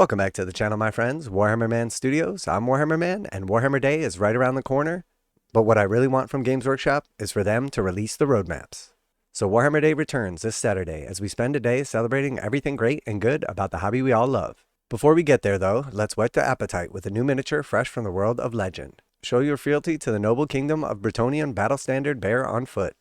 Welcome back to the channel, my friends. Warhammer Man Studios. I'm Warhammer Man, and Warhammer Day is right around the corner. But what I really want from Games Workshop is for them to release the roadmaps. So Warhammer Day returns this Saturday as we spend a day celebrating everything great and good about the hobby we all love. Before we get there though, let's whet the appetite with a new miniature fresh from the world of legend. Show your fealty to the noble kingdom of Bretonnian battle standard bear on foot.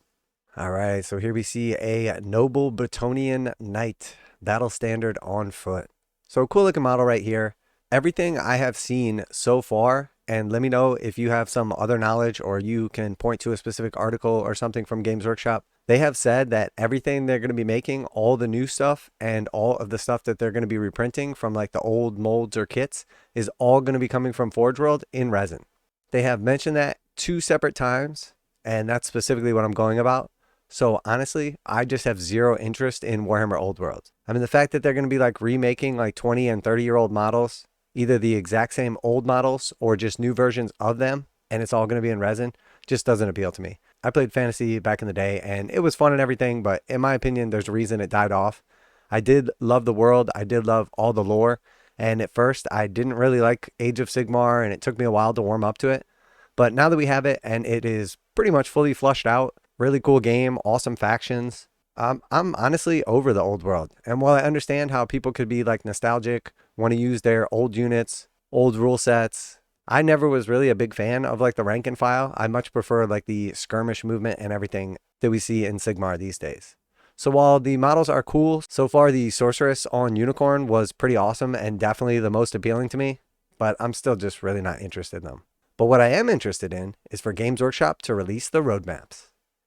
Alright, so here we see a noble Bretonnian knight battle standard on foot. So cool looking model right here. Everything I have seen so far, and let me know if you have some other knowledge or you can point to a specific article or something from Games Workshop. They have said that everything they're going to be making, all the new stuff and all of the stuff that they're going to be reprinting from like the old molds or kits is all going to be coming from Forgeworld in resin. They have mentioned that 2 separate times, and that's specifically what I'm going about. So honestly, I just have zero interest in Warhammer Old World. I mean, the fact that they're going to be like remaking like 20 and 30-year-old models, either the exact same old models or just new versions of them, and it's all going to be in resin, just doesn't appeal to me. I played Fantasy back in the day and it was fun and everything, but in my opinion, there's a reason it died off. I did love the world. I did love all the lore. And at first I didn't really like Age of Sigmar and it took me a while to warm up to it. But now that we have it and it is pretty much fully flushed out, really cool game, awesome factions. I'm honestly over the old world. And while I understand how people could be like nostalgic, want to use their old units, old rule sets, I never was really a big fan of like the rank and file. I much prefer like the skirmish movement and everything that we see in Sigmar these days. So while the models are cool, so far the sorceress on Unicorn was pretty awesome and definitely the most appealing to me, but I'm still just really not interested in them. But what I am interested in is for Games Workshop to release the roadmaps.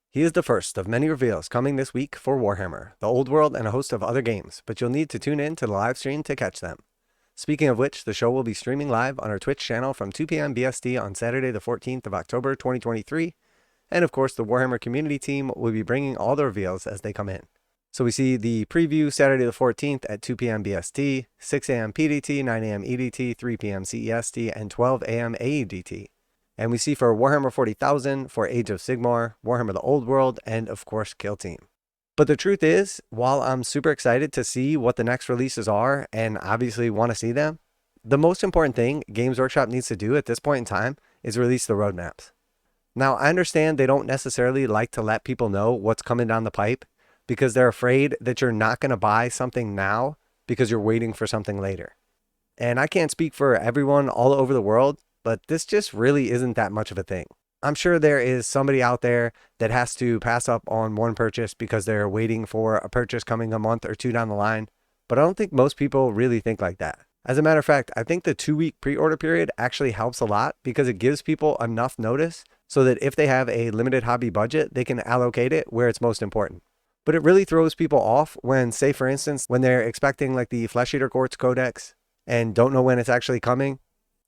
He is the first of many reveals coming this week for Warhammer, the Old World, and a host of other games, but you'll need to tune in to the live stream to catch them. Speaking of which, the show will be streaming live on our Twitch channel from 2 p.m. BST on Saturday the 14th of October 2023, and of course the Warhammer community team will be bringing all the reveals as they come in. So we see the preview Saturday the 14th at 2 p.m. BST, 6 a.m. PDT, 9 a.m. EDT, 3 p.m. CEST, and 12 a.m. AEDT. And we see for Warhammer 40,000, for Age of Sigmar, Warhammer the Old World, and of course Kill Team. But the truth is, while I'm super excited to see what the next releases are, and obviously want to see them, the most important thing Games Workshop needs to do at this point in time is release the roadmaps. Now, I understand they don't necessarily like to let people know what's coming down the pipe, because they're afraid that you're not going to buy something now because you're waiting for something later. And I can't speak for everyone all over the world, but this just really isn't that much of a thing. I'm sure there is somebody out there that has to pass up on one purchase because they're waiting for a purchase coming a month or 2 down the line, but I don't think most people really think like that. As a matter of fact, I think the 2-week pre-order period actually helps a lot because it gives people enough notice so that if they have a limited hobby budget, they can allocate it where it's most important. But it really throws people off when, say for instance, when they're expecting like the Flesh Eater Courts Codex and don't know when it's actually coming.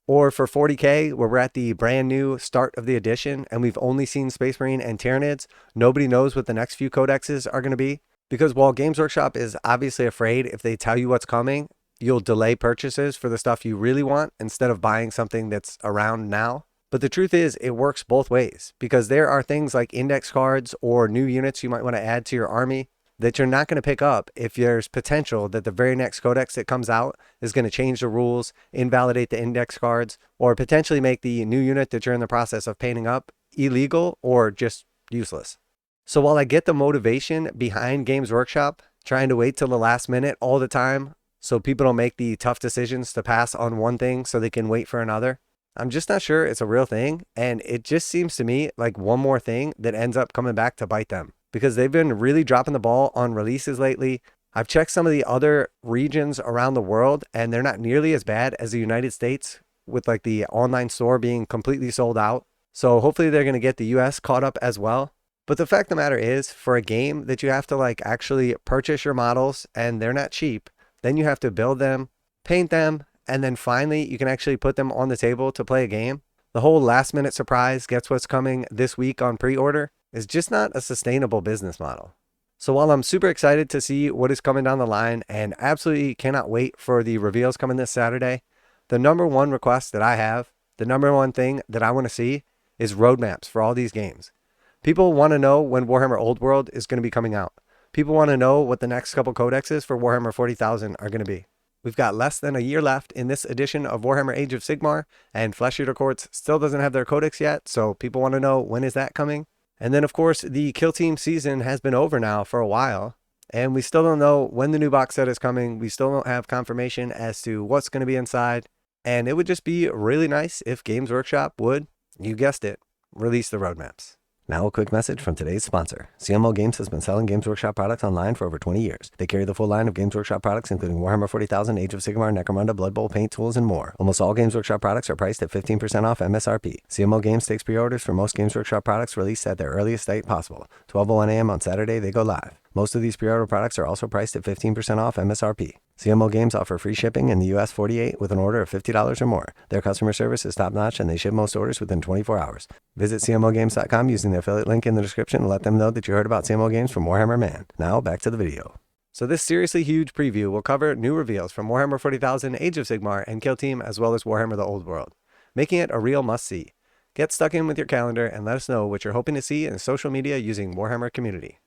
Or for 40k, where we're at the brand new start of the edition and we've only seen Space Marine and Tyranids, nobody knows what the next few codexes are going to be. Because while Games Workshop is obviously afraid if they tell you what's coming, you'll delay purchases for the stuff you really want instead of buying something that's around now. But the truth is, it works both ways because there are things like index cards or new units you might want to add to your army that you're not going to pick up if there's potential that the very next codex that comes out is going to change the rules, invalidate the index cards, or potentially make the new unit that you're in the process of painting up illegal or just useless. So while I get the motivation behind Games Workshop, trying to wait till the last minute all the time so people don't make the tough decisions to pass on one thing so they can wait for another, I'm just not sure it's a real thing, and it just seems to me like one more thing that ends up coming back to bite them. Because they've been really dropping the ball on releases lately. I've checked some of the other regions around the world and they're not nearly as bad as the United States with like the online store being completely sold out. So hopefully they're going to get the US caught up as well. But the fact of the matter is, for a game that you have to like actually purchase your models and they're not cheap, then you have to build them, paint them, and then finally you can actually put them on the table to play a game. The whole last minute surprise, guess what's coming this week on pre-order, is just not a sustainable business model. So while I'm super excited to see what is coming down the line and absolutely cannot wait for the reveals coming this Saturday, the number one request that I have, the number one thing that I want to see is roadmaps for all these games. People want to know when Warhammer Old World is going to be coming out. People want to know what the next couple codexes for Warhammer 40,000 are going to be. We've got less than a year left in this edition of Warhammer Age of Sigmar, and Flesh Eater Courts still doesn't have their codex yet, so people want to know, when is that coming? And then, of course, the Kill Team season has been over now for a while, and we still don't know when the new box set is coming. We still don't have confirmation as to what's going to be inside, and it would just be really nice if Games Workshop would, you guessed it, release the roadmaps. Now a quick message from today's sponsor. CMO Games has been selling Games Workshop products online for over 20 years. They carry the full line of Games Workshop products, including Warhammer 40,000, Age of Sigmar, Necromunda, Blood Bowl, paint tools, and more. Almost all Games Workshop products are priced at 15% off MSRP. CMO Games takes pre-orders for most Games Workshop products released at their earliest date possible. 12:01 a.m. on Saturday, they go live. Most of these pre-order products are also priced at 15% off MSRP. CMO Games offer free shipping in the US 48 with an order of $50 or more. Their customer service is top-notch, and they ship most orders within 24 hours. Visit CMOGames.com using the affiliate link in the description and let them know that you heard about CMO Games from Warhammer Man. Now, back to the video. So this seriously huge preview will cover new reveals from Warhammer 40,000, Age of Sigmar, and Kill Team, as well as Warhammer the Old World, making it a real must-see. Get stuck in with your calendar and let us know what you're hoping to see in social media using Warhammer Community.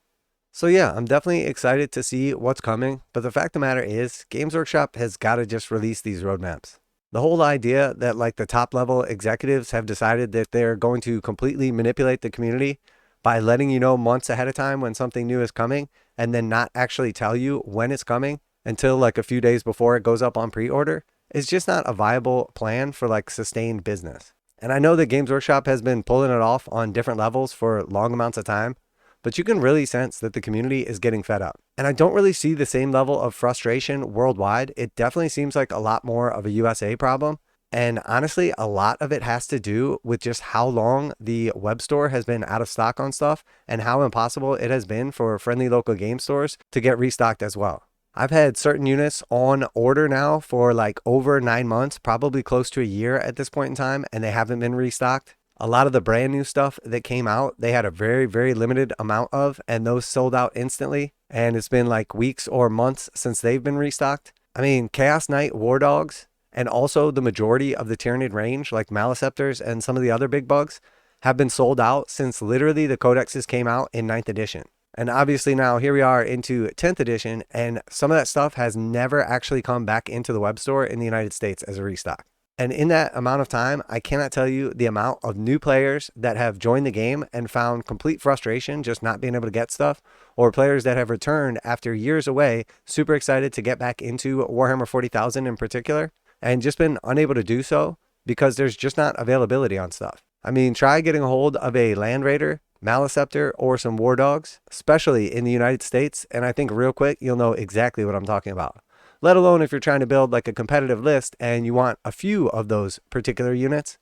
So yeah, I'm definitely excited to see what's coming, but the fact of the matter is, Games Workshop has got to just release these roadmaps. The whole idea that like the top level executives have decided that they're going to completely manipulate the community by letting you know months ahead of time when something new is coming and then not actually tell you when it's coming until like a few days before it goes up on pre-order is just not a viable plan for like sustained business. And I know that Games Workshop has been pulling it off on different levels for long amounts of time, but you can really sense that the community is getting fed up. And I don't really see the same level of frustration worldwide. It definitely seems like a lot more of a USA problem. And honestly, a lot of it has to do with just how long the web store has been out of stock on stuff and how impossible it has been for friendly local game stores to get restocked as well. I've had certain units on order now for like over 9 months, probably close to a year at this point in time, and they haven't been restocked. A lot of the brand new stuff that came out, they had a very, very limited amount of, and those sold out instantly. And it's been like weeks or months since they've been restocked. I mean, Chaos Knight War Dogs, and also the majority of the Tyrannid range, like Maliceptors and some of the other big bugs, have been sold out since literally the codexes came out in 9th edition. And obviously now here we are into 10th edition, and some of that stuff has never actually come back into the web store in the United States as a restock. And in that amount of time, I cannot tell you the amount of new players that have joined the game and found complete frustration just not being able to get stuff, or players that have returned after years away, super excited to get back into Warhammer 40,000 in particular, and just been unable to do so because there's just not availability on stuff. I mean, try getting a hold of a Land Raider, Maliceptor, or some War Dogs, especially in the United States, and I think real quick, you'll know exactly what I'm talking about. Let alone if you're trying to build like a competitive list and you want a few of those particular units.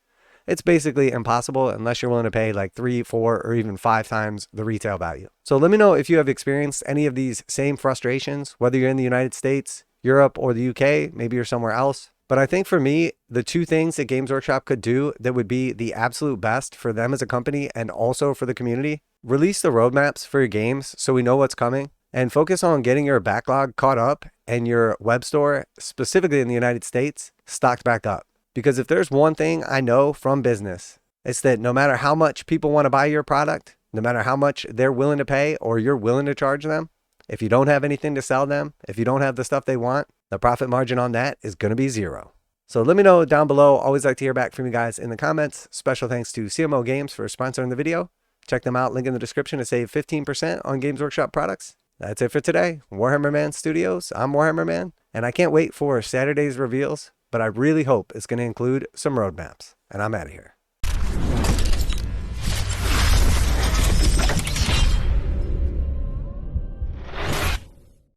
It's basically impossible unless you're willing to pay like 3, 4, or even 5 times the retail value. So let me know if you have experienced any of these same frustrations, whether you're in the United States, Europe, or the UK, maybe you're somewhere else. But I think for me, the two things that Games Workshop could do that would be the absolute best for them as a company and also for the community, release the roadmaps for your games so we know what's coming, and focus on getting your backlog caught up and your web store, specifically in the United States, stocked back up. Because if there's one thing I know from business, it's that no matter how much people want to buy your product, no matter how much they're willing to pay or you're willing to charge them, if you don't have anything to sell them, if you don't have the stuff they want, the profit margin on that is going to be zero. So let me know down below. Always like to hear back from you guys in the comments. Special thanks to CMO Games for sponsoring the video. Check them out, link in the description to save 15% on Games Workshop products. That's it for today. Warhammer Man Studios, I'm Warhammer Man, and I can't wait for Saturday's reveals, but I really hope it's going to include some roadmaps. And I'm out of here.